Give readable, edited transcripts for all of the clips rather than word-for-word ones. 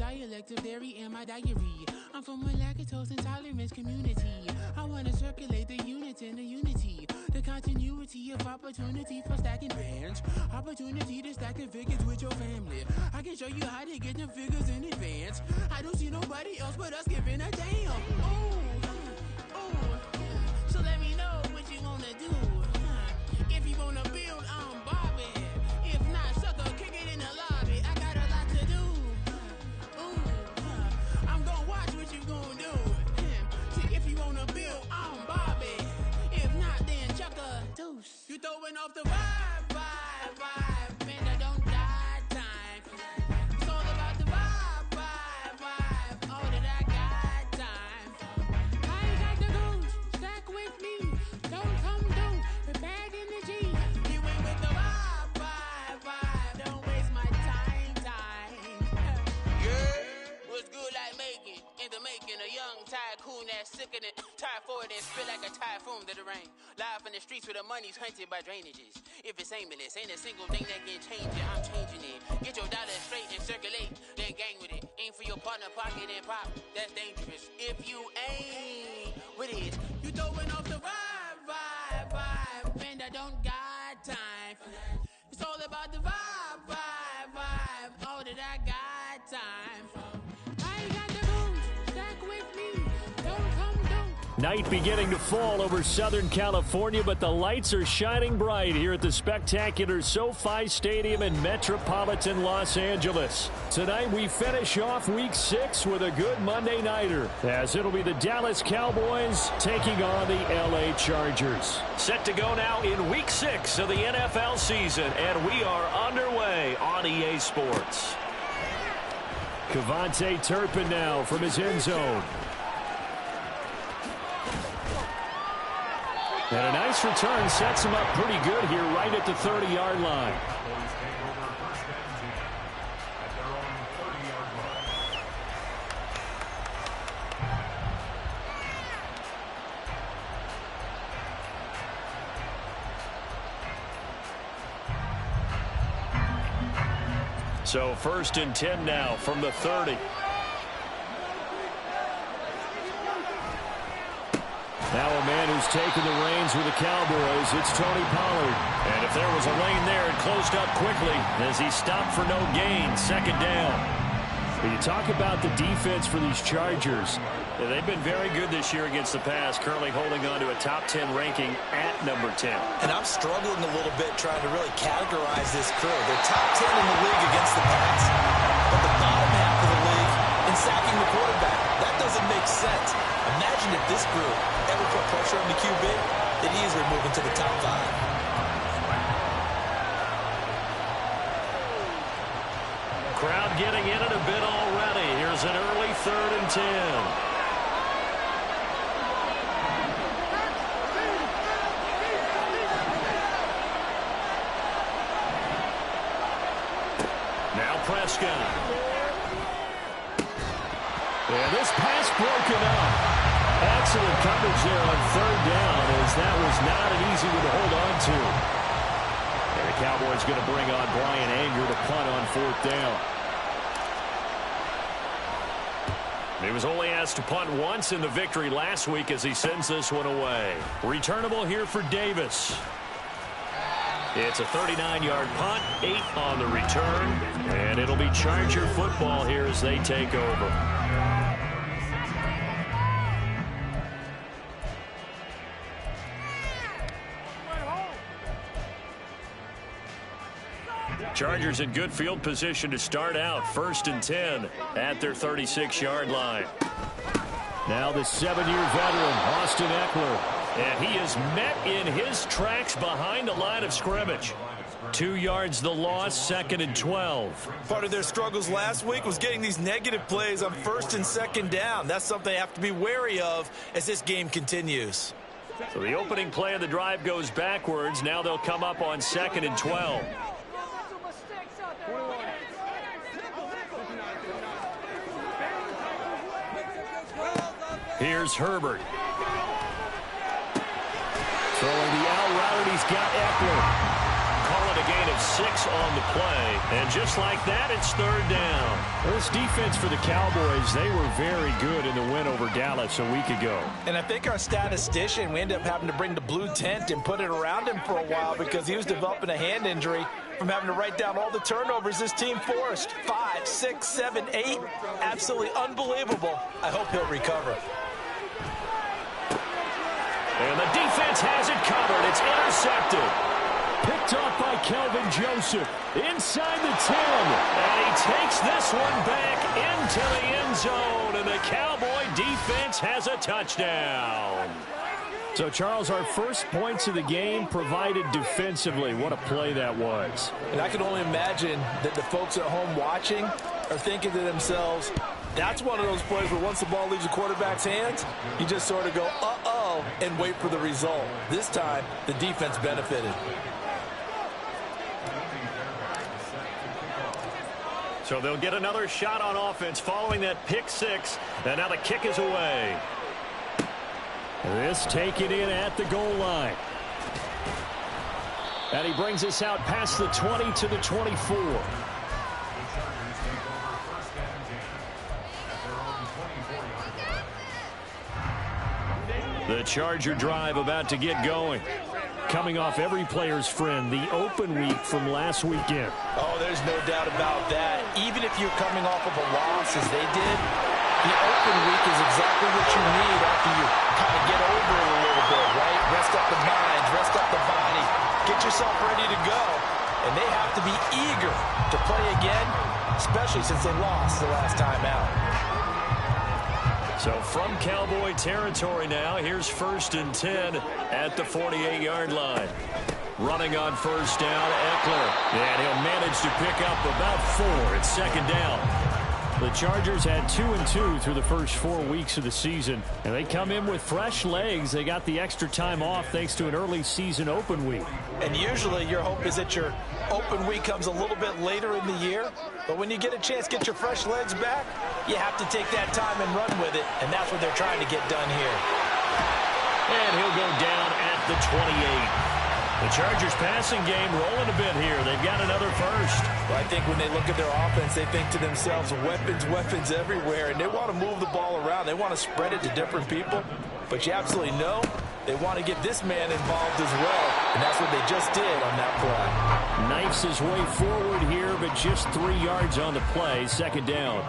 dialect of dairy in my diary. I'm from a lactose intolerance community. I want to circulate the units in the unity. The continuity of opportunity for stacking bands. Opportunity to stack the figures with your family. I can show you how to get them figures in advance. I don't see nobody else but us giving a damn. So let me know what you wanna do. If you wanna build, I'm Bobby. If not, sucker, kick it in the lobby. I got a lot to do. I'm gonna watch what you gonna do. See, if you wanna build, I'm Bobby. If not, then chuck a deuce. You throwing off the vibe, man, I don't die time. It's all about the vibe. All that I got time. I ain't got the goose, stack with me. Don't come through with bad energy. You ain't with the vibe. Don't waste my time. Yeah, what's good like making? In the making, a young tycoon that's sicker than tie forward and spit like a typhoon to the rain. Live in the streets where the money's hunted by drainages. If it's aimless, ain't a single thing that can change it. I'm changing it. Get your dollar straight and circulate, then gang with it. Aim for your partner, pocket and pop. That's dangerous. If you ain't with it, you throwing off the vibe. Man, I don't got time for that. It's all about the vibe. All that I got time for. I ain't got the goose, stack with me. Don't come through. Night beginning to fall over Southern California, but the lights are shining bright here at the spectacular SoFi Stadium in metropolitan Los Angeles. Tonight we finish off Week 6 with a good Monday nighter, as it'll be the Dallas Cowboys taking on the LA Chargers. Set to go now in Week 6 of the NFL season, and we are underway on EA Sports. Kevontae Turpin now from his end zone. And a nice return sets him up pretty good here right at the 30-yard line. So 1st and 10 now from the 30. Now a man who's taken the reins with the Cowboys, it's Tony Pollard. And if there was a lane there, it closed up quickly as he stopped for no gain. 2nd down. When you talk about the defense for these Chargers, they've been very good this year against the pass, currently holding on to a top 10 ranking at number 10. And I'm struggling a little bit trying to really categorize this crew. They're top 10 in the league against the pass, but the bottom half of the league in sacking the quarterback. That doesn't make sense. Imagine if this group ever put pressure on the QB, they'd easily move into the top 5. Crowd getting in it a bit already. Here's an early 3rd and 10. Now Prescott. And this pass broken up. Excellent coverage there on 3rd down, as that was not an easy one to hold on to. And the Cowboys going to bring on Brian Anger to punt on 4th down. He was only asked to punt once in the victory last week as he sends this one away. Returnable here for Davis. It's a 39-yard punt, 8 on the return, and it'll be Charger football here as they take over. Chargers in good field position to start out. 1st and 10 at their 36-yard line. Now the 7-year veteran, Austin Eckler. And he is met in his tracks behind the line of scrimmage. 2 yards the loss, 2nd and 12. Part of their struggles last week was getting these negative plays on 1st and 2nd down. That's something they have to be wary of as this game continues. So the opening play of the drive goes backwards. Now they'll come up on 2nd and 12. Here's Herbert. Throwing the out route, and he's got Eckler. Call it a gain of 6 on the play. And just like that, it's third down. Well, this defense for the Cowboys, they were very good in the win over Dallas a week ago. And I think our statistician, we ended up having to bring the blue tent and put it around him for a while because he was developing a hand injury from having to write down all the turnovers this team forced. 5, 6, 7, 8. Absolutely unbelievable. I hope he'll recover. And the defense has it covered. It's intercepted. Picked off by Kelvin Joseph. Inside the 10. And he takes this one back into the end zone. And the Cowboy defense has a touchdown. So, Charles, our first points of the game provided defensively. What a play that was. And I can only imagine that the folks at home watching are thinking to themselves, that's one of those plays where once the ball leaves the quarterback's hands, you just sort of go, uh-oh, and wait for the result. This time, the defense benefited. So they'll get another shot on offense following that pick 6. And now the kick is away. This taken in at the goal line. And he brings us out past the 20 to the 24. The Charger drive about to get going. Coming off every player's friend, the open week from last weekend. Oh, there's no doubt about that. Even if you're coming off of a loss as they did, the open week is exactly what you need after you kind of get over it a little bit, right? Rest up the mind, rest up the body, get yourself ready to go. And they have to be eager to play again, especially since they lost the last time out. So from Cowboy territory now, here's 1st and 10 at the 48-yard line. Running on first down, Eckler. And he'll manage to pick up about 4. It's 2nd down. The Chargers had 2 and 2 through the first 4 weeks of the season, and they come in with fresh legs. They got the extra time off thanks to an early season open week. And usually your hope is that your open week comes a little bit later in the year, but when you get a chance to get your fresh legs back, you have to take that time and run with it, and that's what they're trying to get done here. And he'll go down at the 28. The Chargers passing game rolling a bit here. They've got another first. Well, I think when they look at their offense, they think to themselves, weapons, weapons everywhere, and they want to move the ball around. They want to spread it to different people, but you absolutely know they want to get this man involved as well, and that's what they just did on that play. Knifes his way forward here, but just 3 yards on the play. 2nd down.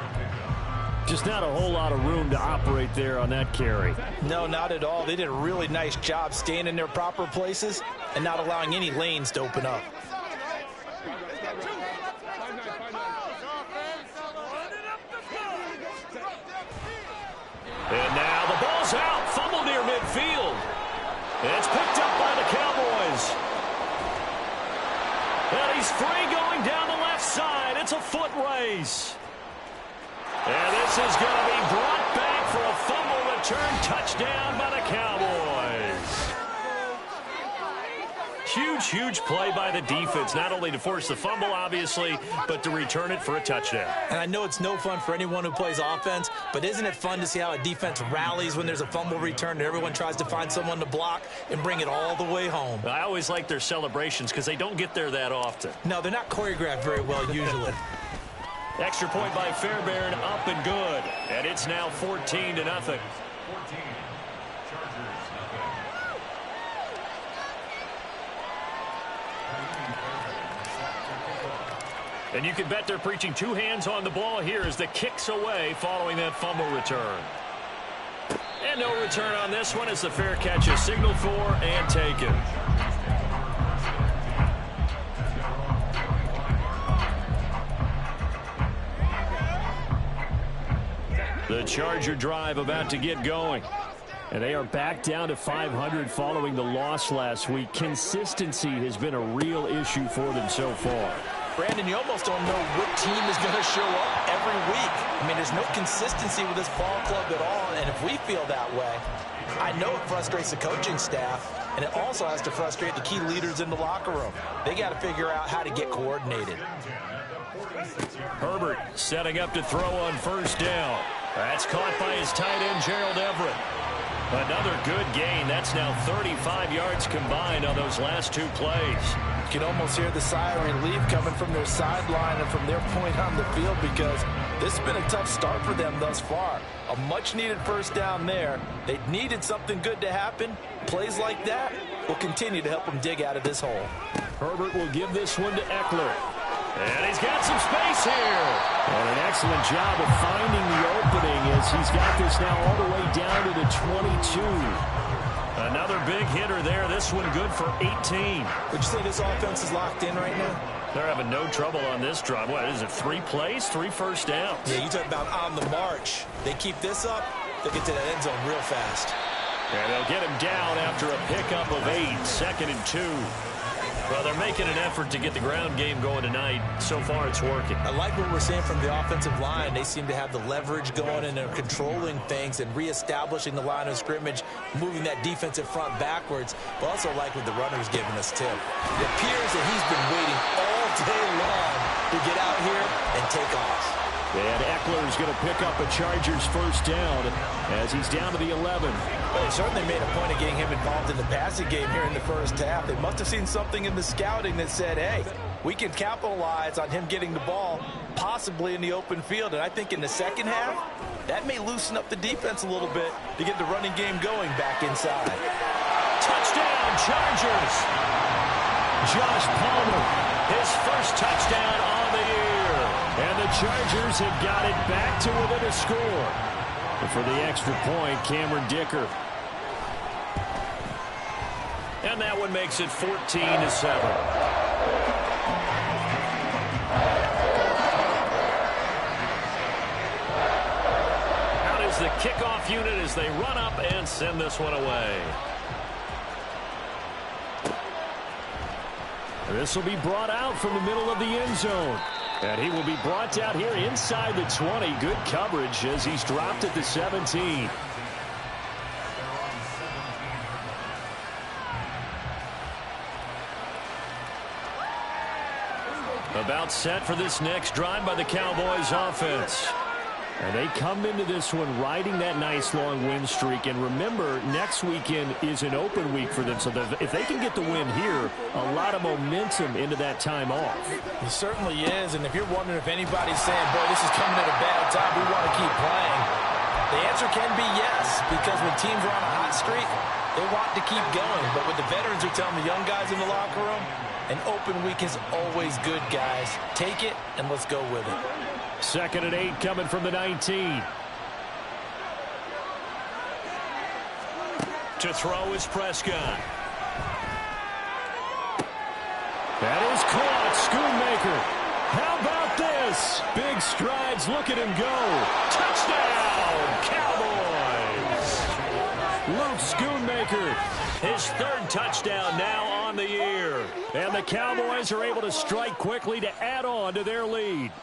Just not a whole lot of room to operate there on that carry. No, not at all. They did a really nice job staying in their proper places and not allowing any lanes to open up. And now the ball's out. Fumble near midfield. It's picked up by the Cowboys. And he's free going down the left side. It's a foot race. And this is going to be brought back for a fumble return touchdown by the Cowboys. Huge play by the defense, not only to force the fumble, obviously, but to return it for a touchdown. And I know it's no fun for anyone who plays offense, but isn't it fun to see how a defense rallies when there's a fumble return and everyone tries to find someone to block and bring it all the way home? I always like their celebrations because they don't get there that often. No, they're not choreographed very well usually. Extra point by Fairbairn, up and good. And it's now 14-0. And you can bet they're preaching 2 hands on the ball here as the kick's away following that fumble return. And no return on this one as the fair catch is signaled for and taken. The Charger drive about to get going. And they are back down to 500 following the loss last week. Consistency has been a real issue for them so far. Brandon, you almost don't know what team is going to show up every week. I mean, there's no consistency with this ball club at all, and if we feel that way, I know it frustrates the coaching staff, and it also has to frustrate the key leaders in the locker room. They got to figure out how to get coordinated. Herbert setting up to throw on first down. That's caught by his tight end, Gerald Everett. Another good gain. That's now 35 yards combined on those last 2 plays. You can almost hear the sigh of relief coming from their sideline and from their point on the field, because this has been a tough start for them thus far. A much-needed first down there. They needed something good to happen. Plays like that will continue to help them dig out of this hole. Herbert will give this one to Eckler. And he's got some space here. And an excellent job of finding the opening as he's got this now all the way down to the 22. Another big hitter there. This one good for 18. Would you say this offense is locked in right now? They're having no trouble on this drive. What is it, 3 plays, 3 first downs? Yeah, you talk about on the march. They keep this up, they'll get to that end zone real fast. And they'll get him down after a pickup of 8, 2nd and 2. Well, they're making an effort to get the ground game going tonight. So far, it's working. I like what we're seeing from the offensive line. They seem to have the leverage going, and they're controlling things and reestablishing the line of scrimmage, moving that defensive front backwards. But also like what the runner's giving us, too. It appears that he's been waiting all day long to get out here and take off. And Eckler is going to pick up a Chargers first down as he's down to the 11. Well, they certainly made a point of getting him involved in the passing game here in the first half. They must have seen something in the scouting that said, hey, we can capitalize on him getting the ball possibly in the open field. And I think in the second half, that may loosen up the defense a little bit to get the running game going back inside. Touchdown, Chargers! Josh Palmer, his first touchdown on the year. And the Chargers have got it back to within a score. And for the extra point, Cameron Dicker. And that one makes it 14-7. Out is the kickoff unit as they run up and send this one away. This will be brought out from the middle of the end zone. And he will be brought down here inside the 20. Good coverage as he's dropped at the 17. About set for this next drive by the Cowboys offense. And they come into this one riding that nice long win streak. And remember, next weekend is an open week for them. So if they can get the win here, a lot of momentum into that time off. It certainly is. And if you're wondering if anybody's saying, boy, this is coming at a bad time, we want to keep playing, the answer can be yes. Because when teams are on a hot streak, they want to keep going. But what the veterans are telling the young guys in the locker room, an open week is always good, guys. Take it and let's go with it. 2nd and 8 coming from the 19. To throw is Prescott. That is caught. Schoonmaker. How about this? Big strides. Look at him go. Touchdown, Cowboys. Luke Schoonmaker. His 3rd touchdown now on the year. And the Cowboys are able to strike quickly to add on to their lead.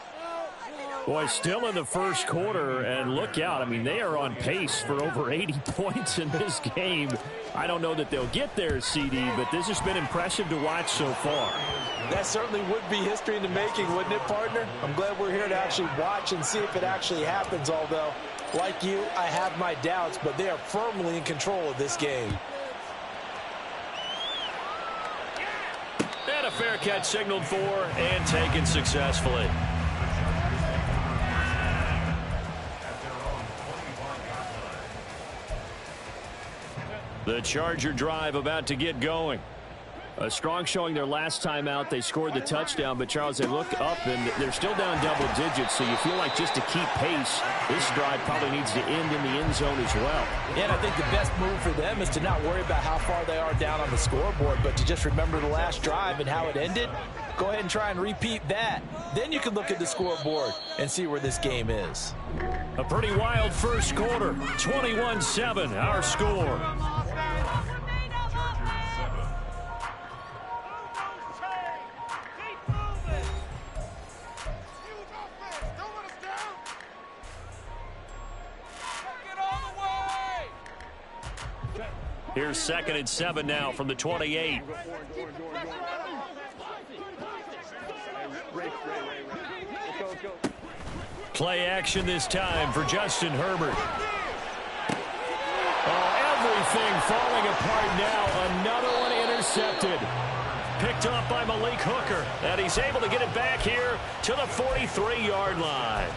Boy, still in the first quarter, and look out. I mean, they are on pace for over 80 points in this game. I don't know that they'll get there, CD, but this has been impressive to watch so far. That certainly would be history in the making, wouldn't it, partner? I'm glad we're here to actually watch and see if it actually happens, although, like you, I have my doubts, but they are firmly in control of this game. And a fair catch signaled for and taken successfully. The Charger drive about to get going. A strong showing their last time out. They scored the touchdown, but Charles, they look up and they're still down double digits, so you feel like just to keep pace, this drive probably needs to end in the end zone as well. Yeah, and I think the best move for them is to not worry about how far they are down on the scoreboard, but to just remember the last drive and how it ended. Go ahead and try and repeat that. Then you can look at the scoreboard and see where this game is. A pretty wild first quarter. 21-7, our score. Here's 2nd and 7 now from the 28. Play action this time for Justin Herbert. Oh, Everything falling apart now. Another one intercepted. Picked off by Malik Hooker. And he's able to get it back here to the 43-yard line.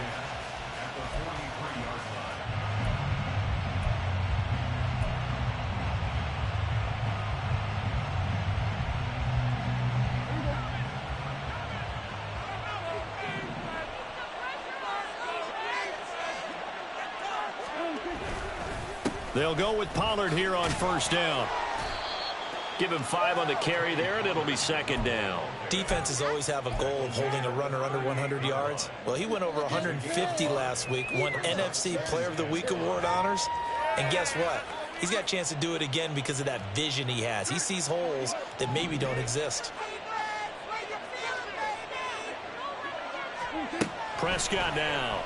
They'll go with Pollard here on first down. Give him 5 on the carry there, and it'll be second down. Defenses always have a goal of holding a runner under 100 yards. Well, he went over 150 last week, won NFC Player of the Week award honors. And guess what? He's got a chance to do it again because of that vision he has. He sees holes that maybe don't exist. Prescott now.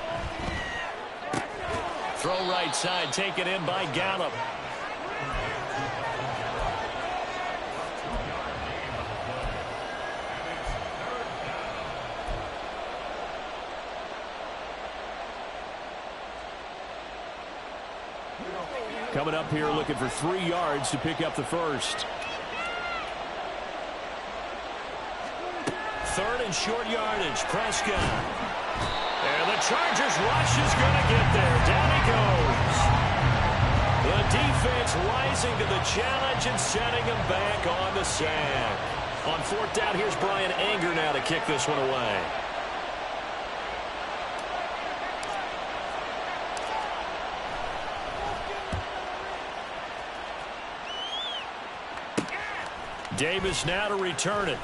Throw right side, taken in by Gallup. Coming up here looking for 3 yards to pick up the first. 3rd and short yardage, Prescott. And the Chargers rush is going to get there. Down he goes. The defense rising to the challenge and setting him back on the sack. On 4th down, here's Brian Anger now to kick this one away. Davis now to return it.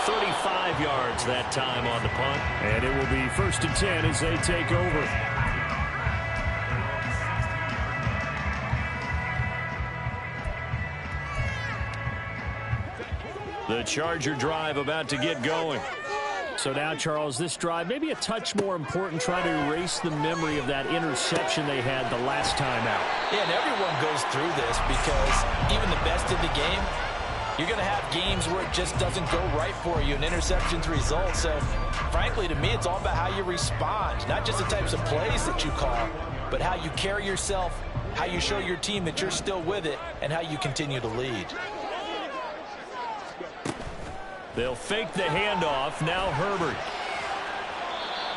35 yards that time on the punt. And it will be 1st and 10 as they take over. The Charger drive about to get going. So now, Charles, this drive maybe a touch more important, trying to erase the memory of that interception they had the last time out. Yeah, and everyone goes through this because even the best in the game, you're going to have games where it just doesn't go right for you, and interceptions result. So, frankly, to me, it's all about how you respond, not just the types of plays that you call, but how you carry yourself, how you show your team that you're still with it, and how you continue to lead. They'll fake the handoff. Now Herbert.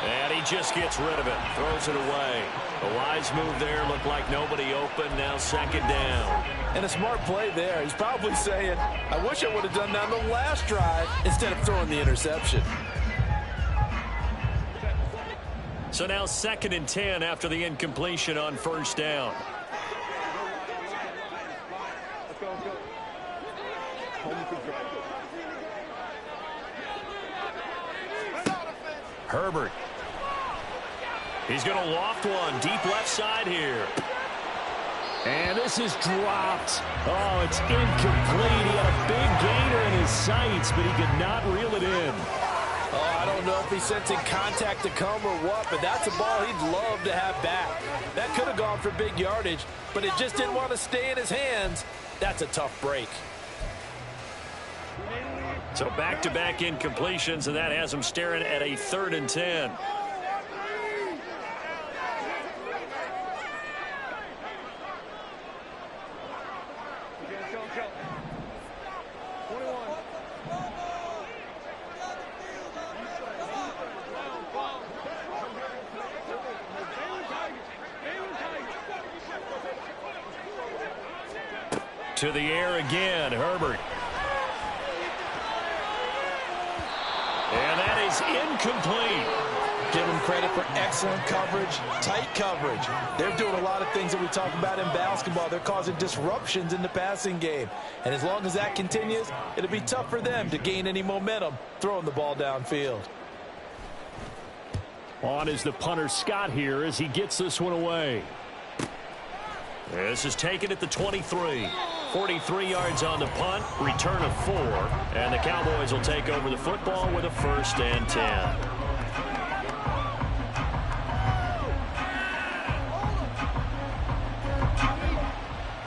And he just gets rid of it. Throws it away. A wise move there. Looked like nobody open. Now 2nd down. And a smart play there. He's probably saying, I wish I would have done that on the last drive instead of throwing the interception. So now 2nd and 10 after the incompletion on 1st down. Herbert. He's going to loft one deep left side here. And this is dropped. Oh, it's incomplete. He had a big gainer in his sights, but he could not reel it in. Oh, I don't know if he's sensing contact to come or what, but that's a ball he'd love to have back. That could have gone for big yardage, but it just didn't want to stay in his hands. That's a tough break. So back-to-back incompletions, and that has him staring at a 3rd and 10. To the air again, Herbert. And that is incomplete. Give them credit for excellent coverage, tight coverage. They're doing a lot of things that we talk about in basketball. They're causing disruptions in the passing game. And as long as that continues, it'll be tough for them to gain any momentum throwing the ball downfield. On is the punter Scott here as he gets this one away. This is taken at the 23. 43 yards on the punt, return of 4, and the Cowboys will take over the football with a 1st and 10.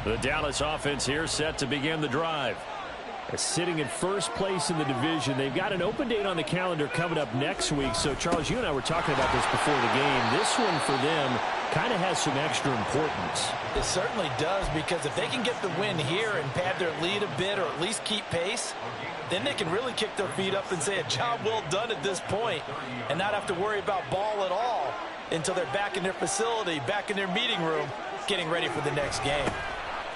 The Dallas offense here set to begin the drive. Sitting in 1st place in the division. They've got an open date on the calendar coming up next week. So, Charles, you and I were talking about this before the game. This one for them kind of has some extra importance. It certainly does, because if they can get the win here and pad their lead a bit or at least keep pace, then they can really kick their feet up and say a job well done at this point and not have to worry about ball at all until they're back in their facility, back in their meeting room, getting ready for the next game.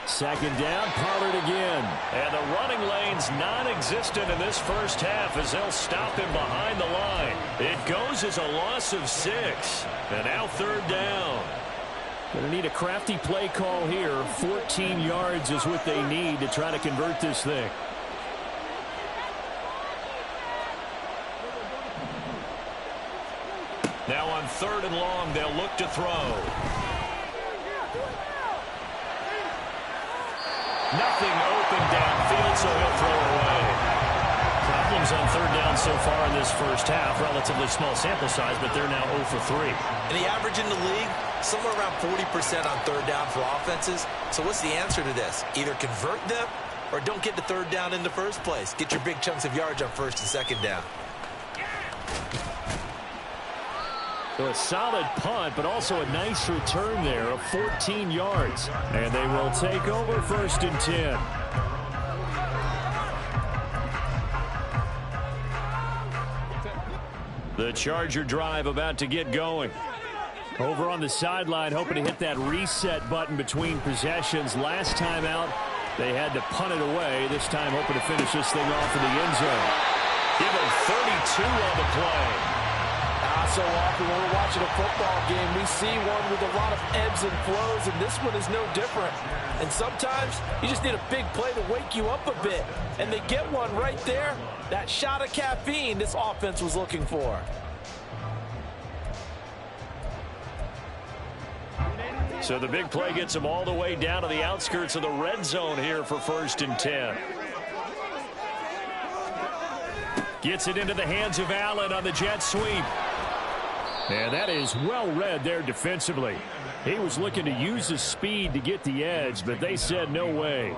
Second down, Pollard again. And the running lane's non-existent in this first half as they'll stop him behind the line. It goes as a loss of 6. And now third down. Going to need a crafty play call here. 14 yards is what they need to try to convert this thing. Now on third and long, they'll look to throw. Nothing open downfield, so he'll throw it away. Problems on third down so far in this first half. Relatively small sample size, but they're now 0 for 3. And the average in the league, somewhere around 40% on third down for offenses. So what's the answer to this? Either convert them or don't get to third down in the first place. Get your big chunks of yards on first and second down. So a solid punt, but also a nice return there of 14 yards. And they will take over first and 10. The Charger drive about to get going. Over on the sideline, hoping to hit that reset button between possessions. Last time out, they had to punt it away. This time, hoping to finish this thing off in the end zone. Give him 32 on the play. So often when we're watching a football game, we see one with a lot of ebbs and flows, and this one is no different. And sometimes you just need a big play to wake you up a bit. And they get one right there. That shot of caffeine this offense was looking for. So the big play gets them all the way down to the outskirts of the red zone here for first and 10. Gets it into the hands of Allen on the jet sweep. And that is well read there defensively. He was looking to use his speed to get the edge, but they said no way.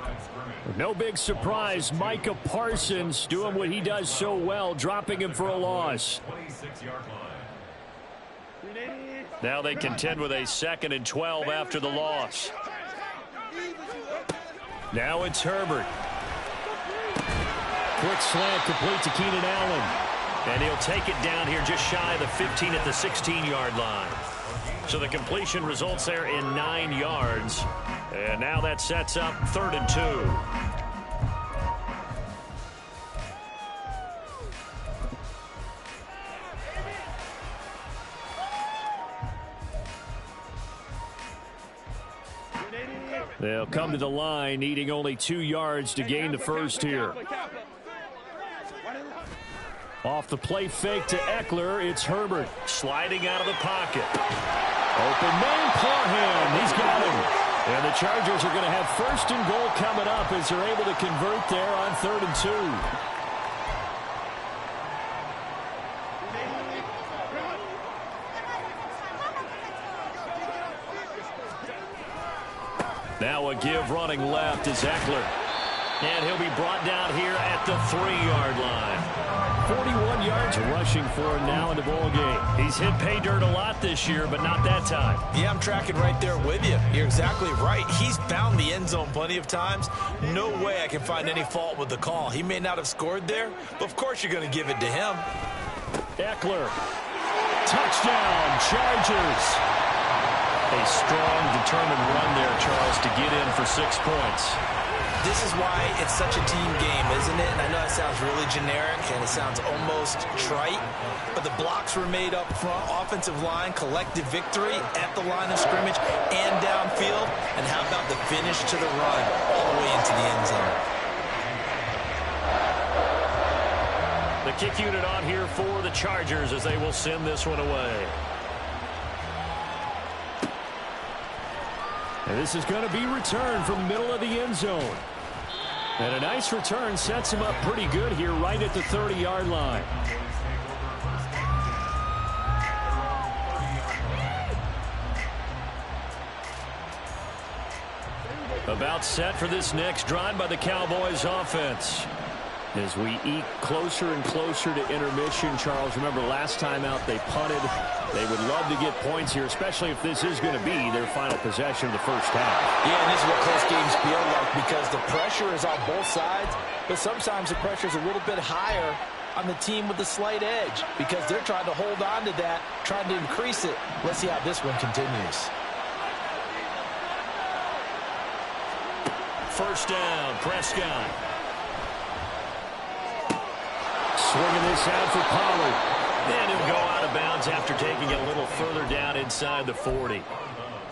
No big surprise, Micah Parsons doing what he does so well, dropping him for a loss. Now they contend with a 2nd and 12 after the loss. Now it's Herbert. Quick slant complete to Keenan Allen. And he'll take it down here just shy of the 15 at the 16-yard line. So the completion results there in 9 yards. And now that sets up 3rd and 2. They'll come to the line, needing only 2 yards to gain the first here. Off the play fake to Eckler, it's Herbert sliding out of the pocket. Open man, Parham, he's got him. And the Chargers are going to have 1st and goal coming up as they're able to convert there on 3rd and 2. Now a give running left is Eckler. And he'll be brought down here at the 3-yard line. 41 yards rushing for him now in the ball game. He's hit pay dirt a lot this year, but not that time. Yeah, I'm tracking right there with you. You're exactly right. He's found the end zone plenty of times. No way I can find any fault with the call. He may not have scored there, but of course you're going to give it to him. Eckler. Touchdown, Chargers. A strong, determined run there, Charles, to get in for 6 points. This is why it's such a team game, isn't it? And I know that sounds really generic and it sounds almost trite, but the blocks were made up front, offensive line, collective victory at the line of scrimmage and downfield. And how about the finish to the run all the way into the end zone? The kick unit on here for the Chargers as they will send this one away. And this is going to be returned from the middle of the end zone. And a nice return sets him up pretty good here right at the 30-yard line. About set for this next drive by the Cowboys offense. As we eke closer and closer to intermission, Charles, remember last time out they punted. They would love to get points here, especially if this is going to be their final possession of the first half. Yeah, and this is what close games feel like because the pressure is on both sides, but sometimes the pressure is a little bit higher on the team with the slight edge because they're trying to hold on to that, trying to increase it. Let's see how this one continues. First down, Prescott. Swinging this out for Pollard. And he'll go out of bounds after taking it a little further down inside the 40.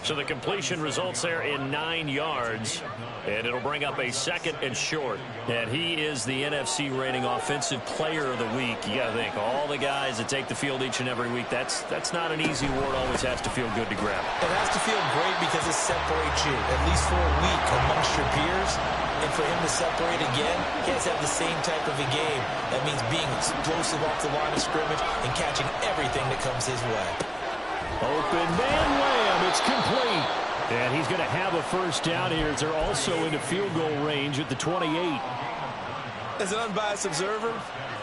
So the completion results there in 9 yards. And it'll bring up a 2nd and short. And he is the NFC reigning offensive player of the week. You got to think, all the guys that take the field each and every week, that's not an easy award. Always has to feel good to grab. It has to feel great because it separates you, at least for a week, amongst your peers. And for him to separate again, he has to have the same type of a game. That means being explosive off the line of scrimmage and catching everything that comes his way. Open man wham, it's complete. And he's going to have a first down here as they're also into field goal range at the 28. As an unbiased observer,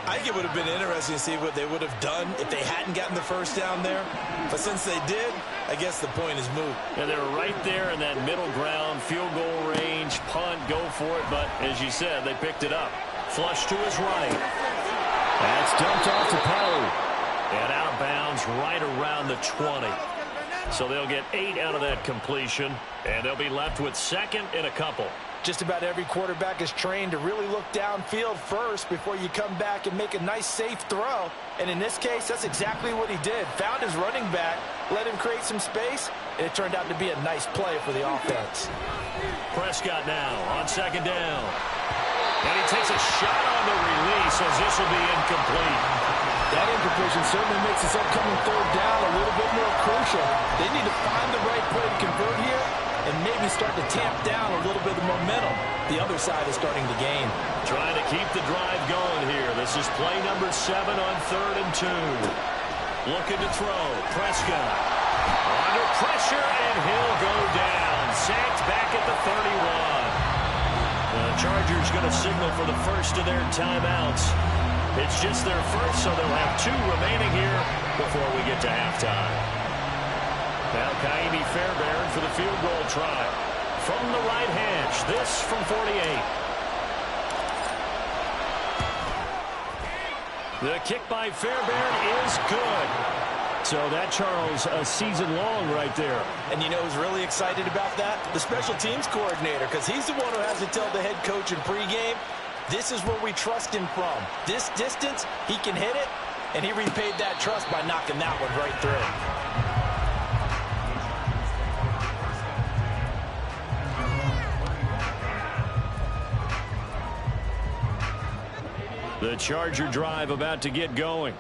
I think it would have been interesting to see what they would have done if they hadn't gotten the first down there. But since they did, I guess the point is moot. And they're right there in that middle ground, field goal range, punt, go for it. But as you said, they picked it up. Flush to his right. That's dumped off to Pollard. And out of bounds right around the 20. So they'll get 8 out of that completion, and they'll be left with 2nd and a couple. Just about every quarterback is trained to really look downfield first before you come back and make a nice, safe throw. And in this case, that's exactly what he did. Found his running back, let him create some space, and it turned out to be a nice play for the offense. Prescott now on 2nd down. And he takes a shot on the release as this will be incomplete. That incompletion certainly makes this upcoming 3rd down a little bit more crucial. They need to find the right play to convert here and maybe start to tamp down a little bit of momentum. The other side is starting to gain. Trying to keep the drive going here. This is play number 7 on 3rd and 2. Looking to throw. Prescott under pressure, and he'll go down. Sacked back at the 31. The Chargers going to signal for the first of their timeouts. It's just their first, so they'll have 2 remaining here before we get to halftime. Now Kaimi Fairbairn for the field goal try. From the right hash, this from 48. The kick by Fairbairn is good. So that, Charles, a season long right there. And you know who's really excited about that? The special teams coordinator, because he's the one who has to tell the head coach in pregame, this is where we trust him from. This distance, he can hit it, and he repaid that trust by knocking that one right through. The Charger drive about to get going.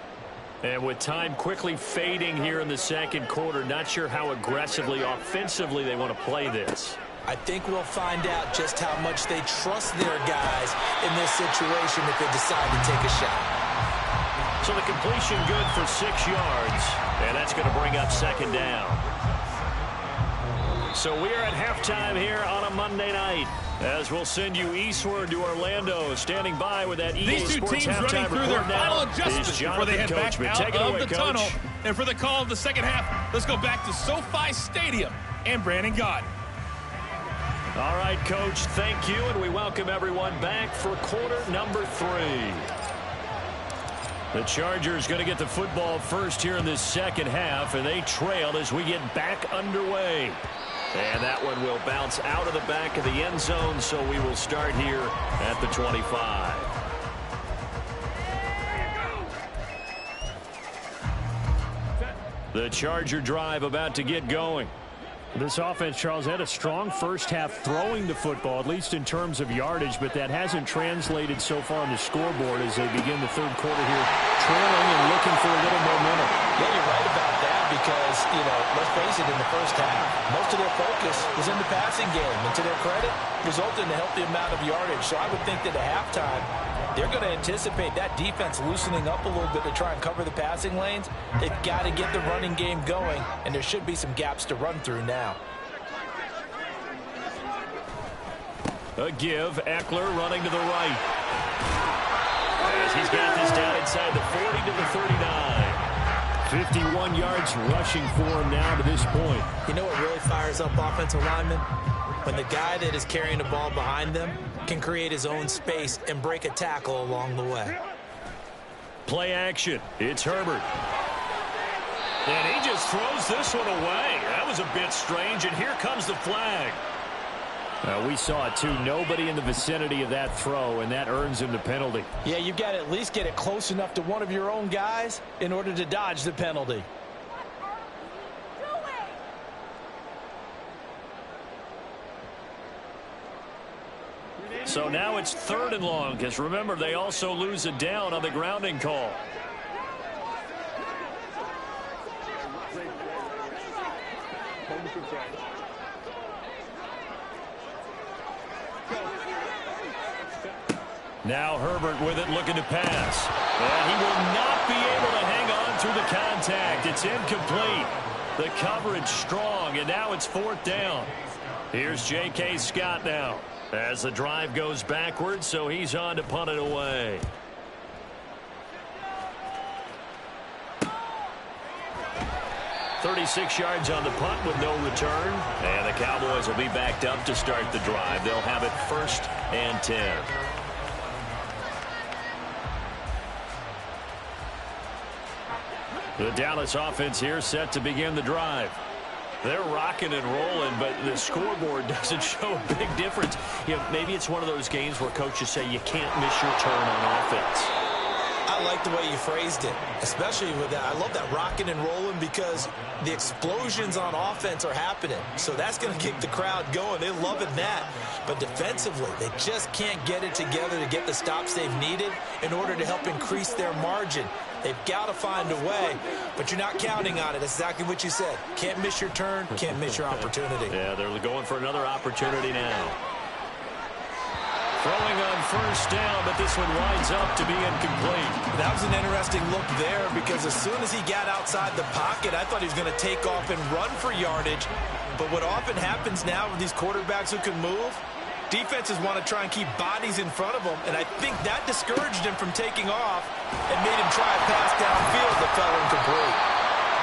And with time quickly fading here in the 2nd quarter, not sure how aggressively, offensively they want to play this. I think we'll find out just how much they trust their guys in this situation if they decide to take a shot. So the completion good for 6 yards, and that's going to bring up 2nd down. So we are at halftime here on a Monday night, as we'll send you eastward to Orlando. Standing by with that EA These 2 Sports teams running through their final adjustments before they head back out of the tunnel. And for the call of the 2nd half, let's go back to SoFi Stadium and Brandon Gott. All right, Coach, thank you, and we welcome everyone back for quarter number 3. The Chargers going to get the football first here in this 2nd half, and they trail as we get back underway. And that one will bounce out of the back of the end zone, so we will start here at the 25. The Charger drive about to get going. This offense, Charles, had a strong first half throwing the football, at least in terms of yardage, but that hasn't translated so far on the scoreboard as they begin the 3rd quarter here, trailing and looking for a little momentum. Yeah, you're right about that because, you know, let's face it, in the first half, most of their focus was in the passing game. And to their credit, resulted in a healthy amount of yardage. So I would think that at halftime, they're going to anticipate that defense loosening up a little bit to try and cover the passing lanes. They've got to get the running game going, and there should be some gaps to run through now. A give, Eckler running to the right. As he's got this down inside the 40 to the 39. 51 yards rushing for him now to this point. You know what really fires up offensive linemen? When the guy that is carrying the ball behind them can create his own space and break a tackle along the way. Play action. It's Herbert. And he just throws this one away. That was a bit strange, and here comes the flag. We saw it, too. Nobody in the vicinity of that throw, and that earns him the penalty. Yeah, you've got to at least get it close enough to one of your own guys in order to dodge the penalty. So now it's 3rd and long, because remember, they also lose a down on the grounding call. Now Herbert with it, looking to pass. And he will not be able to hang on through the contact. It's incomplete. The coverage strong, and now it's 4th down. Here's J.K. Scott now as the drive goes backwards, so he's on to punt it away. "36 yards on the punt with no return. And the Cowboys will be backed up to start the drive. They'll have it 1st and 10. The Dallas offense here set to begin the drive. They're rocking and rolling, but the scoreboard doesn't show a big difference. You know, maybe it's one of those games where coaches say you can't miss your turn on offense. I like the way you phrased it, especially with that. I love that rocking and rolling because the explosions on offense are happening. So that's going to keep the crowd going. They're loving that. But defensively, they just can't get it together to get the stops they've needed in order to help increase their margin. They've got to find a way, but you're not counting on it. That's exactly what you said. Can't miss your turn, can't miss your opportunity. Yeah, they're going for another opportunity now. Throwing on 1st down, but this one winds up to be incomplete. That was an interesting look there because as soon as he got outside the pocket, I thought he was going to take off and run for yardage. But what often happens now with these quarterbacks who can move, defenses want to try and keep bodies in front of them, and I think that discouraged him from taking off and made him try a pass downfield that fell incomplete.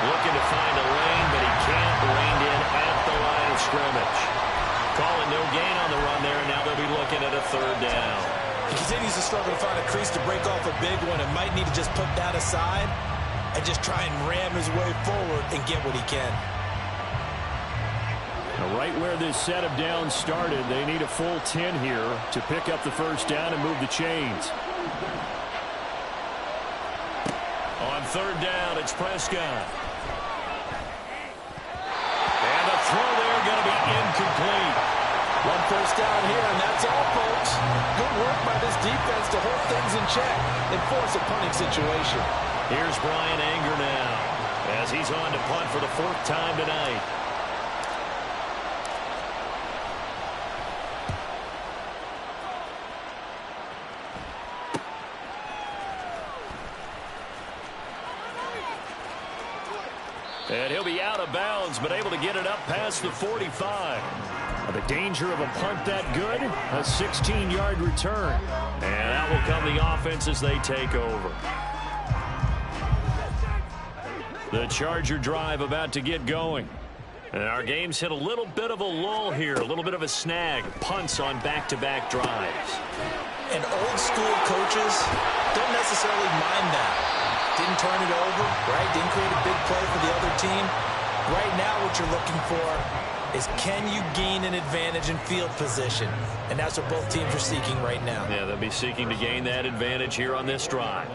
Looking to find a lane, but he can't. Reined in at the line of scrimmage. Calling no gain on the run there, and now they'll be looking at a 3rd down. He continues to struggle to find a crease to break off a big one and might need to just put that aside and just try and ram his way forward and get what he can. Now, right where this set of downs started, they need a full 10 here to pick up the 1st down and move the chains. On 3rd down, it's Prescott. And the throw there going to be incomplete. 1 first down here, and that's all, folks. Good work by this defense to hold things in check and force a punting situation. Here's Brian Anger now as he's on to punt for the 4th time tonight. And he'll be out of bounds, but able to get it up past the 45. The danger of a punt that good, a 16-yard return. And that will come the offense as they take over. The Charger drive about to get going. And our game's hit a little bit of a lull here, a little bit of a snag. Punts on back-to-back drives. And old-school coaches don't necessarily mind that. Didn't turn it over, right? Didn't create a big play for the other team. Right now what you're looking for is can you gain an advantage in field position? And that's what both teams are seeking right now. Yeah, they'll be seeking to gain that advantage here on this drive.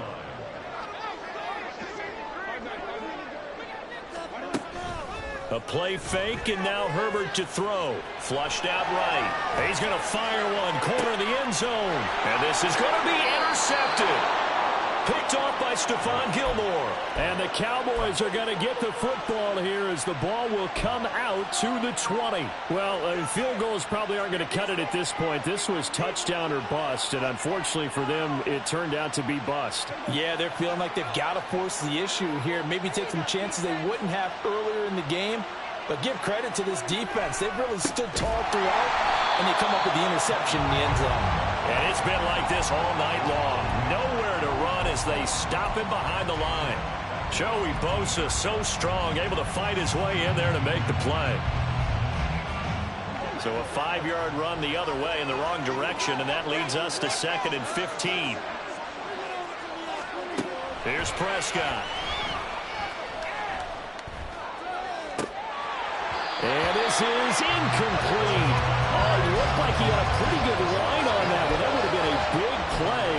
A play fake, and now Herbert to throw. Flushed out right. He's going to fire one, corner of the end zone. And this is going to be intercepted. Picked off by Stephon Gilmore. And the Cowboys are going to get the football here as the ball will come out to the 20. Well, field goals probably aren't going to cut it at this point. This was touchdown or bust, and unfortunately for them, it turned out to be bust. Yeah, they're feeling like they've got to force the issue here. Maybe take some chances they wouldn't have earlier in the game. But give credit to this defense. They've really stood tall throughout, and they come up with the interception in the end zone. And it's been like this all night long. Nowhere to run as they stop him behind the line. Joey Bosa, so strong, able to fight his way in there to make the play. So a 5-yard run the other way in the wrong direction, and that leads us to 2nd and 15. Here's Prescott. And this is incomplete. Oh, it looked like he had a pretty good line on that one. That would have been a big play,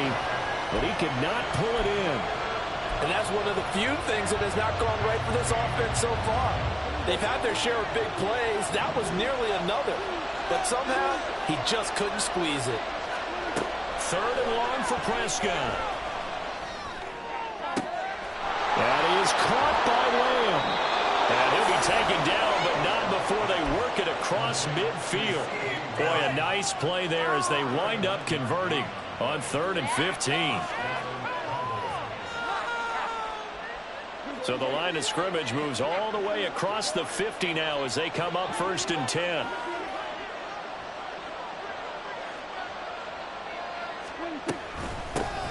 but he could not pull it in. And that's one of the few things that has not gone right for this offense so far. They've had their share of big plays. That was nearly another. But somehow, he just couldn't squeeze it. 3rd and long for Prescott. That is caught by Lamb. And he'll be taken down, but not before they work it across midfield. Boy, a nice play there as they wind up converting on 3rd and 15. So the line of scrimmage moves all the way across the 50 now as they come up 1st and 10.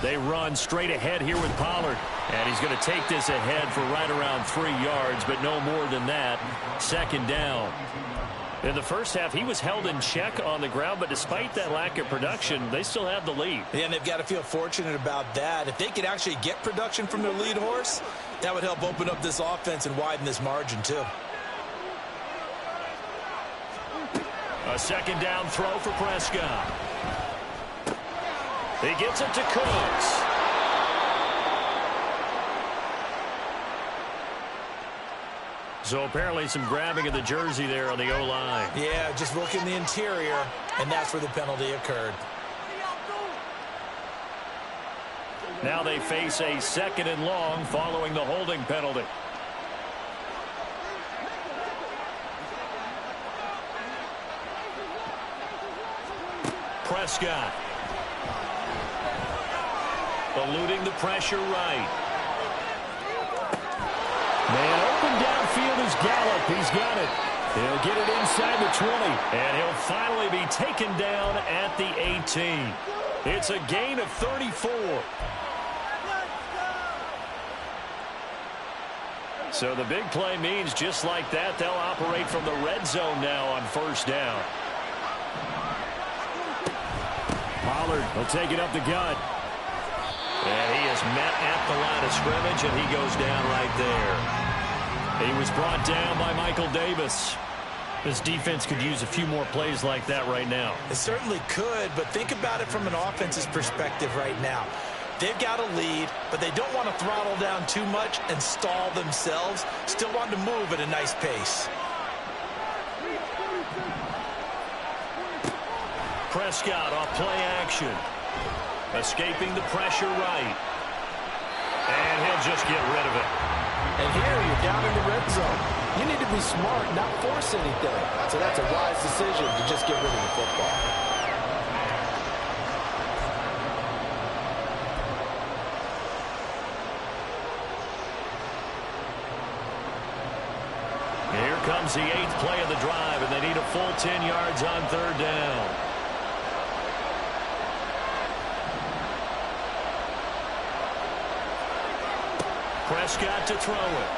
They run straight ahead here with Pollard. And he's going to take this ahead for right around 3 yards, but no more than that. 2nd down. In the first half, he was held in check on the ground, but despite that lack of production, they still have the lead. Yeah, and they've got to feel fortunate about that. If they could actually get production from their lead horse, that would help open up this offense and widen this margin, too. A 2nd down throw for Prescott. He gets it to Cooks. So apparently some grabbing of the jersey there on the O-line. Yeah, just look in the interior, and that's where the penalty occurred. Now they face a 2nd and long following the holding penalty. Prescott. Eluding the pressure right. Man open downfield is Gallup. He's got it. He'll get it inside the 20. And he'll finally be taken down at the 18. It's a gain of 34. So the big play means just like that, they'll operate from the red zone now on 1st down. Pollard will take it up the gut. And he is met at the line of scrimmage, and he goes down right there. He was brought down by Michael Davis. This defense could use a few more plays like that right now. It certainly could, but think about it from an offense's perspective right now. They've got a lead, but they don't want to throttle down too much and stall themselves. Still want to move at a nice pace. Prescott off play action. Escaping the pressure right. And he'll just get rid of it. And here you're down in the red zone. You need to be smart, not force anything. So that's a wise decision to just get rid of the football. Here comes the 8th play of the drive, and they need a full 10 yards on 3rd down. Prescott to throw it.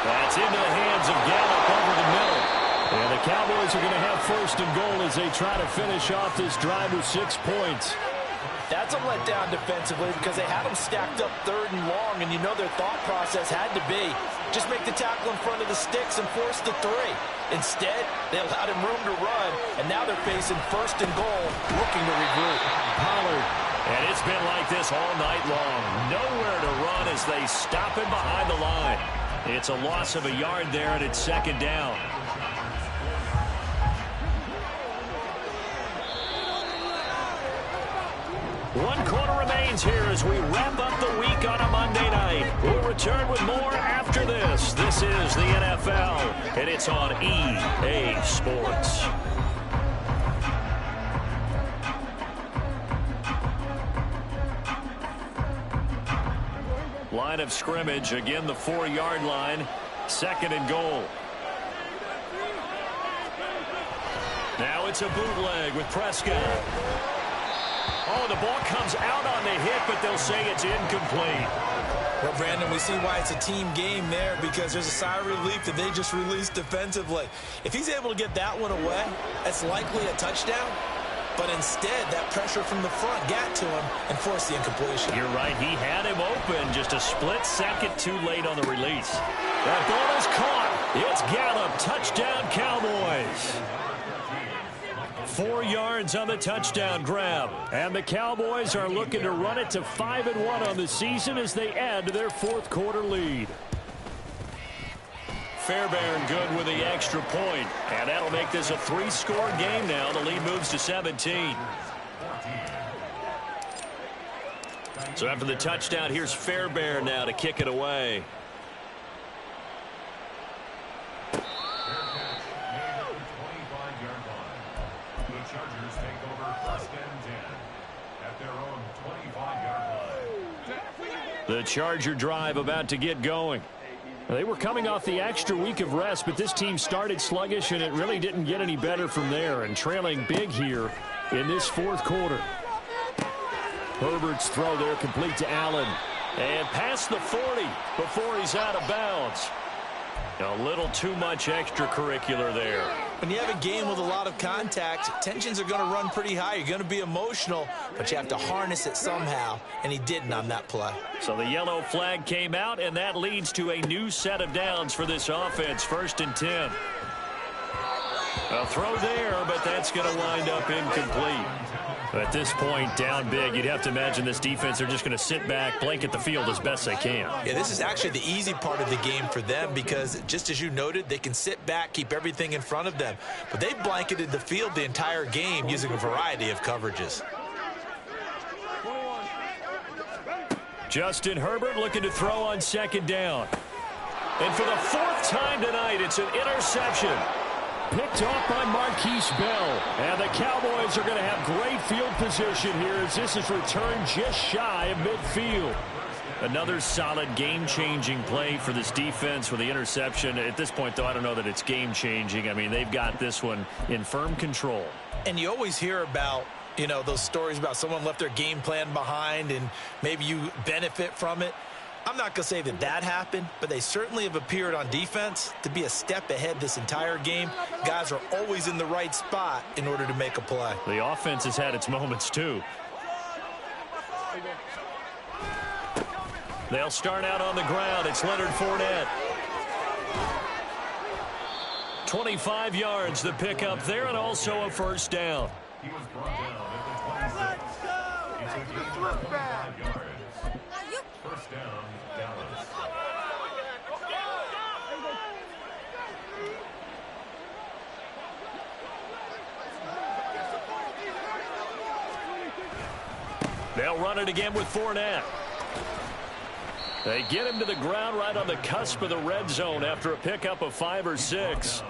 That's into the hands of Gallup over the middle. And the Cowboys are going to have 1st and goal as they try to finish off this drive with 6 points. That's a letdown defensively because they had them stacked up 3rd and long, and you know their thought process had to be just make the tackle in front of the sticks and force the 3. Instead, they allowed him room to run, and now they're facing 1st and goal, looking to regroup. Pollard. And it's been like this all night long. Nowhere to run as they stop him behind the line. It's a loss of a yard there, and it's 2nd down. One quarter remains here as we wrap up the week on a Monday night. We'll return with more after this. This is the NFL, and it's on EA Sports. Line of scrimmage, again the 4-yard line, 2nd and goal. Now it's a bootleg with Prescott. Oh, the ball comes out on the hit, but they'll say it's incomplete. Well, Brandon, we see why it's a team game there, because there's a sigh of relief that they just released defensively. If he's able to get that one away, that's likely a touchdown. But instead, that pressure from the front got to him and forced the incompletion. You're right. He had him open just a split second too late on the release. That ball is caught. It's Gallup. Touchdown, Cowboys. 4 yards on the touchdown grab. And the Cowboys are looking to run it to 5-1 on the season as they add to their fourth quarter lead. Fairbairn good with the extra point. And that'll make this a 3-score game now. The lead moves to 17. So after the touchdown, here's Fairbairn now to kick it away. The Charger drive about to get going. They were coming off the extra week of rest, but this team started sluggish, and it really didn't get any better from there, and trailing big here in this fourth quarter. Herbert's throw there complete to Allen. And past the 40 before he's out of bounds. A little too much extracurricular there. When you have a game with a lot of contact, tensions are going to run pretty high. You're going to be emotional, but you have to harness it somehow, and he didn't on that play. So the yellow flag came out, and that leads to a new set of downs for this offense. 1st and 10. A throw there, but that's going to wind up incomplete. At this point, down big, you'd have to imagine this defense are just going to sit back, blanket the field as best they can. Yeah, this is actually the easy part of the game for them because, just as you noted, they can sit back, keep everything in front of them. But they've blanketed the field the entire game using a variety of coverages. Justin Herbert looking to throw on 2nd down. And for the 4th time tonight, it's an interception. Picked off by Marquise Bell. And the Cowboys are going to have great field position here as this is returned just shy of midfield. Another solid game-changing play for this defense with the interception. At this point, though, I don't know that it's game-changing. I mean, they've got this one in firm control. And you always hear about, you know, those stories about someone left their game plan behind and maybe you benefit from it. I'm not going to say that that happened, but they certainly have appeared on defense to be a step ahead this entire game. Guys are always in the right spot in order to make a play. The offense has had its moments, too. They'll start out on the ground. It's Leonard Fournette. 25 yards, the pickup there, and also a 1st down. He was brought down at the 26. He took 5 yards. 1st down, Dallas. They'll run it again with Fournette. They get him to the ground right on the cusp of the red zone after a pickup of 5 or 6.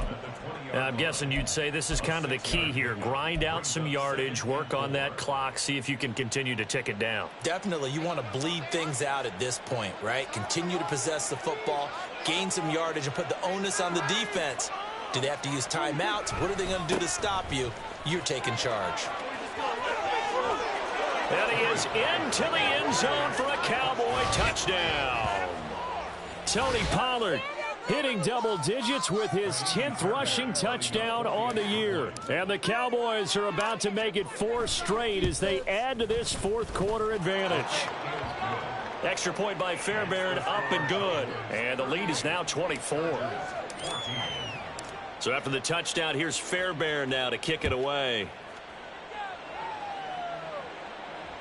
And I'm guessing you'd say this is kind of the key here. Grind out some yardage, work on that clock, see if you can continue to tick it down. Definitely. You want to bleed things out at this point, right? Continue to possess the football, gain some yardage, and put the onus on the defense. Do they have to use timeouts? What are they going to do to stop you? You're taking charge. And he is into the end zone for a Cowboy touchdown. Tony Pollard hitting double digits with his 10th rushing touchdown on the year. And the Cowboys are about to make it 4 straight as they add to this fourth quarter advantage. Extra point by Fairbairn, up and good. And the lead is now 24. So after the touchdown, here's Fairbairn now to kick it away.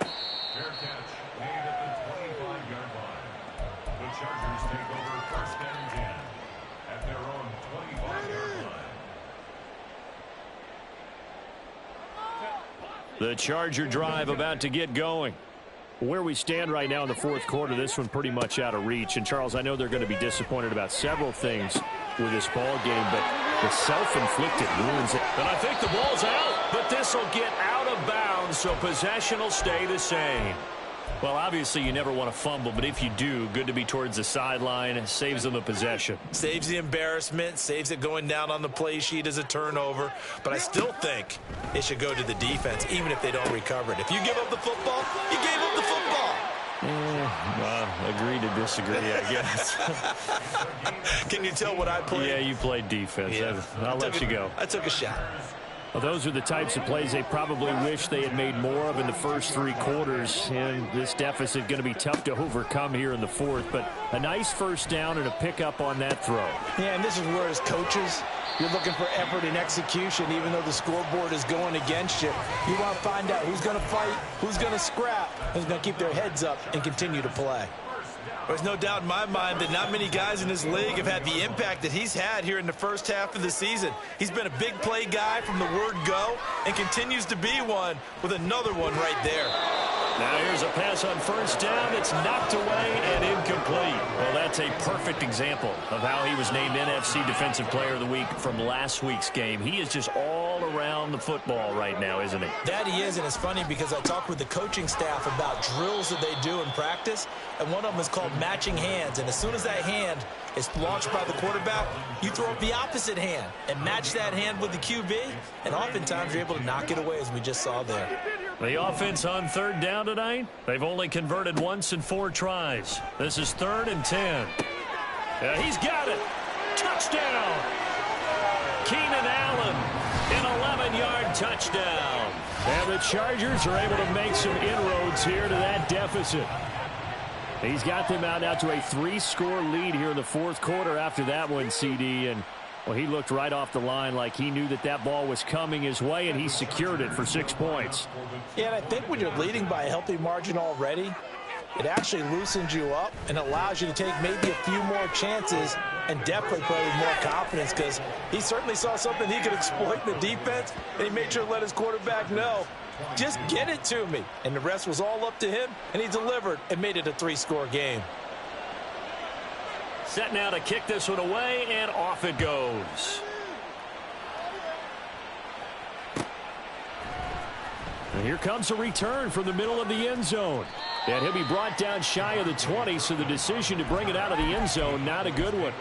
Fair catch made at the 25-yard line. The Chargers take over 1st and 10 at their own 25-yard line. The Charger drive about to get going. Where we stand right now in the fourth quarter, this one pretty much out of reach. And, Charles, I know they're going to be disappointed about several things with this ball game, but the self-inflicted wounds. And I think the ball's out, but this will get out of bounds, so possession will stay the same. Well, obviously you never want to fumble, but if you do, good to be towards the sideline. It saves them the possession. Saves the embarrassment, saves it going down on the play sheet as a turnover. But I still think it should go to the defense, even if they don't recover it. If you give up the football, you gave up the football. Agree to disagree, I guess. Can you tell what I played? Yeah, you played defense. Yeah. I'll let you go. I took a shot. Well, those are the types of plays they probably wish they had made more of in the first 3 quarters. And this deficit going to be tough to overcome here in the fourth. But a nice first down and a pickup on that throw. Yeah, and this is where as coaches, you're looking for effort and execution, even though the scoreboard is going against you. You want to find out who's going to fight, who's going to scrap, who's going to keep their heads up and continue to play. There's no doubt in my mind that not many guys in this league have had the impact that he's had here in the first half of the season. He's been a big play guy from the word go and continues to be one with another one right there. Now here's a pass on first down. It's knocked away and incomplete. Well, that's a perfect example of how he was named NFC Defensive Player of the Week from last week's game. He is just all around the football right now, isn't he? That he is, and it's funny because I talked with the coaching staff about drills that they do in practice, and one of them is called matching hands. And as soon as that hand is launched by the quarterback, you throw up the opposite hand and match that hand with the QB, and oftentimes you're able to knock it away, as we just saw there. The offense on third down tonight, they've only converted once in 4 tries. This is 3rd and 10. He's got it. Touchdown. Keenan Allen, an 11-yard touchdown. And the Chargers are able to make some inroads here to that deficit. He's got them out now to a 3-score lead here in the fourth quarter after that one, CD. And well, he looked right off the line like he knew that that ball was coming his way, and he secured it for 6 points. Yeah, and I think when you're leading by a healthy margin already, it actually loosens you up and allows you to take maybe a few more chances and definitely play with more confidence, because he certainly saw something he could exploit in the defense, and he made sure to let his quarterback know, just get it to me. And the rest was all up to him, and he delivered and made it a 3-score game. Set now to kick this one away, and off it goes. And here comes a return from the middle of the end zone. And he'll be brought down shy of the 20, so the decision to bring it out of the end zone, not a good one.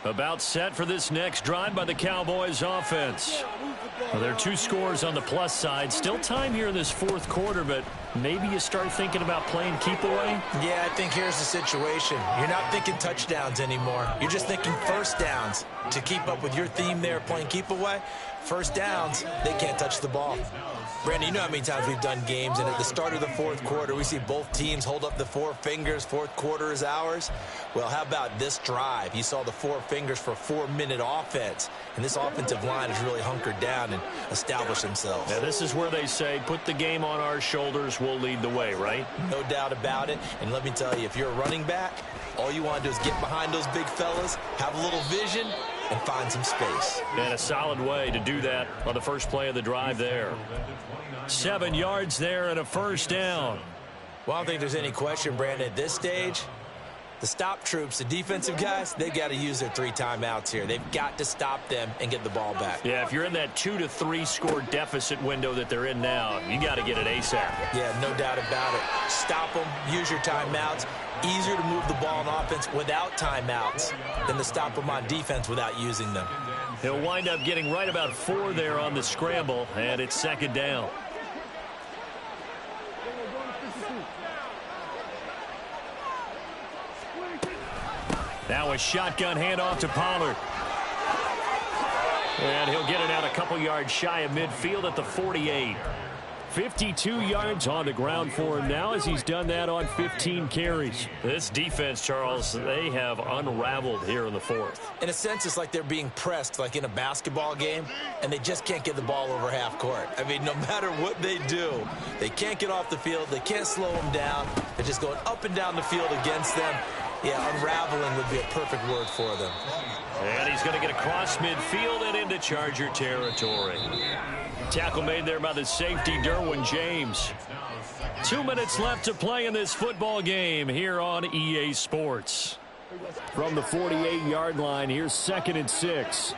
About set for this next drive by the Cowboys offense. Well, there are 2 scores on the plus side. Still time here in this fourth quarter, but maybe you start thinking about playing keep away? Yeah, I think here's the situation. You're not thinking touchdowns anymore. You're just thinking first downs. To keep up with your theme there, playing keep away, first downs, they can't touch the ball. Brandon, you know how many times we've done games, and at the start of the fourth quarter, we see both teams hold up the 4 fingers, fourth quarter is ours. Well, how about this drive? You saw the 4 fingers for a 4-minute offense, and this offensive line has really hunkered down and established themselves. Now, this is where they say, put the game on our shoulders, we'll lead the way, right? No doubt about it, and let me tell you, if you're a running back, all you want to do is get behind those big fellas, have a little vision, and find some space. And a solid way to do that on the first play of the drive there. 7 yards there and a first down. Well, I don't think there's any question, Brandon, at this stage, the stop troops, the defensive guys, they've got to use their 3 timeouts here. They've got to stop them and get the ball back. Yeah, if you're in that 2 to 3 score deficit window that they're in now, you got to get it ASAP. Yeah, no doubt about it. Stop them, use your timeouts. Easier to move the ball on offense without timeouts than to stop them on defense without using them. He'll wind up getting right about 4 there on the scramble, and it's second down. Now a shotgun handoff to Pollard. And he'll get it out a couple yards shy of midfield at the 48. 52 yards on the ground for him now as he's done that on 15 carries. This defense, Charles, they have unraveled here in the fourth. In a sense, it's like they're being pressed like in a basketball game, and they just can't get the ball over half court. I mean, no matter what they do, they can't get off the field. They can't slow them down. They're just going up and down the field against them. Yeah, unraveling would be a perfect word for them. And he's going to get across midfield and into Charger territory. Tackle made there by the safety, Derwin James. 2 minutes left to play in this football game here on EA Sports. From the 48-yard line, here's 2nd and 6.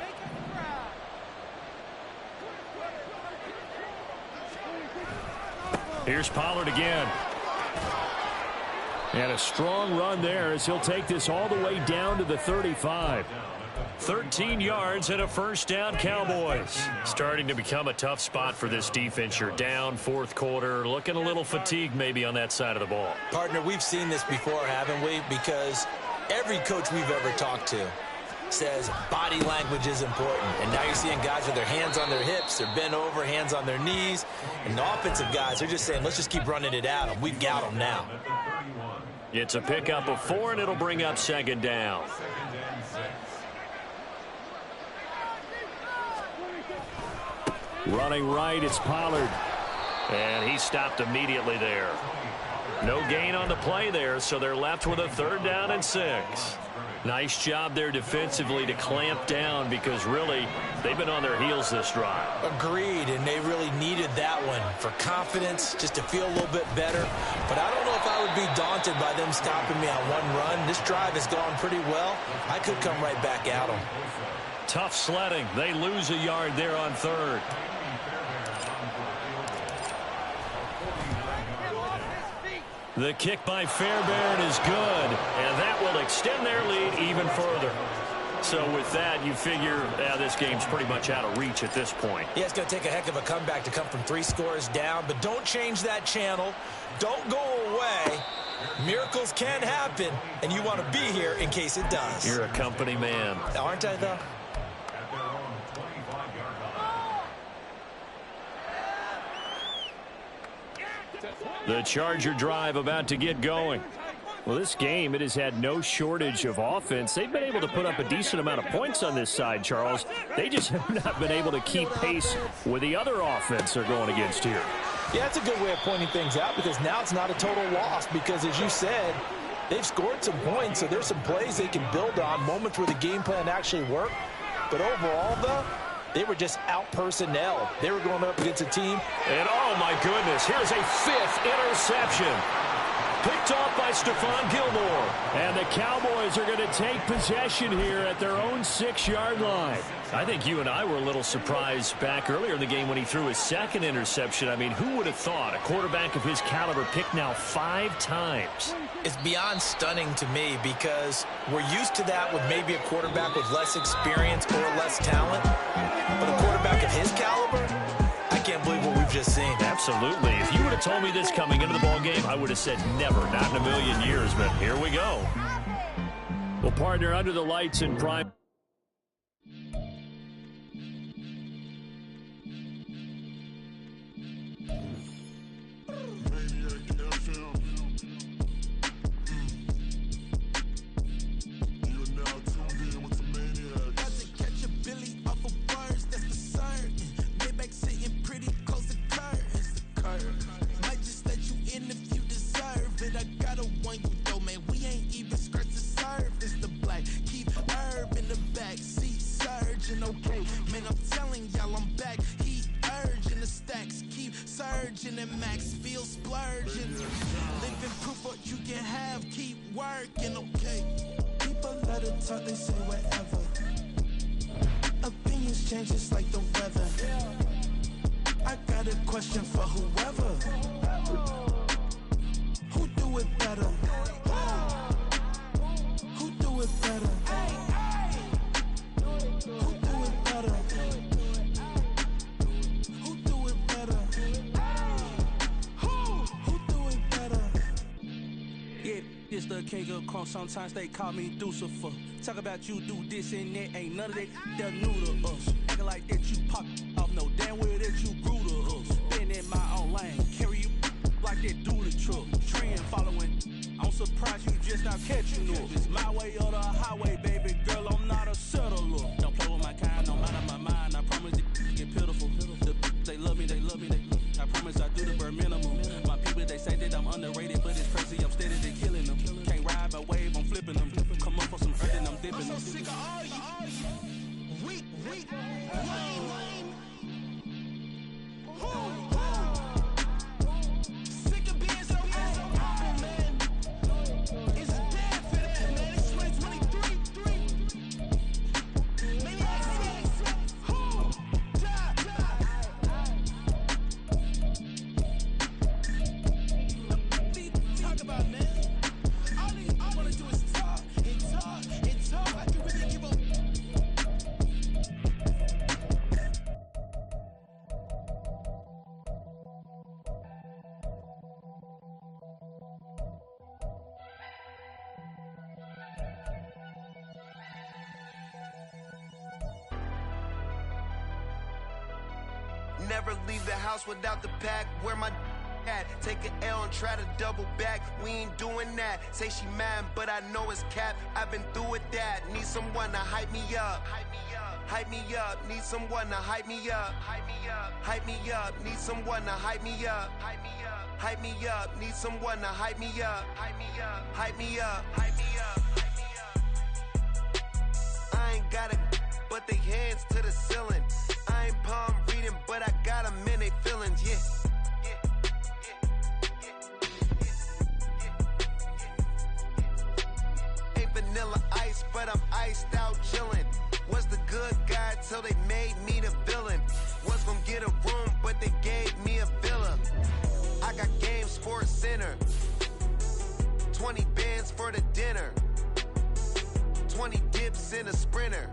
Here's Pollard again. And a strong run there as he'll take this all the way down to the 35. 13 yards and a first down, Cowboys. Starting to become a tough spot for this defense. You're down fourth quarter, looking a little fatigued maybe on that side of the ball. Partner, we've seen this before, haven't we? Because every coach we've ever talked to says body language is important. And now you're seeing guys with their hands on their hips, they're bent over, hands on their knees. And the offensive guys, they're just saying, let's just keep running it at them. We've got them now. It's a pickup of 4, and it'll bring up 2nd down. Running right, it's Pollard. And he stopped immediately there. No gain on the play there, so they're left with a 3rd down and 6. Nice job there defensively to clamp down because really they've been on their heels this drive. Agreed, and they really needed that one for confidence, just to feel a little bit better. But I don't know if I would be daunted by them stopping me on one run. This drive has gone pretty well. I could come right back at them. Tough sledding. They lose a yard there on 3rd. The kick by Fairbairn is good, and that will extend their lead even further. So with that, you figure this game's pretty much out of reach at this point. Yeah, it's going to take a heck of a comeback to come from 3 scores down, but don't change that channel. Don't go away. Miracles can happen, and you want to be here in case it does. You're a company man. Aren't I, though? The Charger drive about to get going. Well, this game, it has had no shortage of offense. They've been able to put up a decent amount of points on this side, Charles. They just have not been able to keep pace with the other offense they're going against here. Yeah, that's a good way of pointing things out because now it's not a total loss because, as you said, they've scored some points, so there's some plays they can build on, moments where the game plan actually worked. But overall, though, they were just out-personnel. They were going up against a team. And, oh, my goodness, here's a 5th interception. Picked off by Stephon Gilmore. And the Cowboys are going to take possession here at their own 6-yard line. I think you and I were a little surprised back earlier in the game when he threw his 2nd interception. I mean, who would have thought a quarterback of his caliber picked now 5 times? It's beyond stunning to me because we're used to that with maybe a quarterback with less experience or less talent. But a quarterback of his caliber, I can't believe what we've just seen. Absolutely. If you would have told me this coming into the ball game, I would have said never, not in a million years, but here we go. Well, partner, under the lights in prime. Okay, man, I'm telling y'all I'm back. Heat urging the stacks, keep surging and max feel splurging. Living proof what you can have, keep working, okay. People let it talk, they say whatever. Opinions change just like the weather. I got a question for whoever. Who do it better? Who do it better? This the king of crunk, sometimes they call me Lucifer. Talk about you do this and that, ain't none of that, they're new to us. Acting like that you pop off, no damn well that you grew to us. Been in my own lane, carry you like that do the truck. Trend following, I'm surprised you just not catching up. It's my way or the highway, baby girl, I'm not a settler. Don't play with my kind, no matter my mind, I promise it get pitiful. They love me, I promise I do the bare minimum. My people, they say that I'm underrated, but it's crazy, I'm steady, they killing them. Can't ride my wave, I'm flipping them. Never leave the house without the pack. Where my at? Take an L and try to double back. We ain't doing that. Say she mad, but I know it's cap. I've been through with that. Need someone to hype me up. Hype me up. Need someone to hype me up. Hype me up. Need someone to hype me up. Hype me up. Need someone to hype me up. Hype me up. Hype me up. Hype me up. I ain't got it, but they hands to the ceiling. I ain't palm reading, but I got them in they feelings, yeah. Ain't vanilla ice, but I'm iced out chillin'. Was the good guy till they made me the villain. Was gonna get a room, but they gave me a villa. I got game, Sports Center. 20 bands for the dinner. 20 dips in a Sprinter.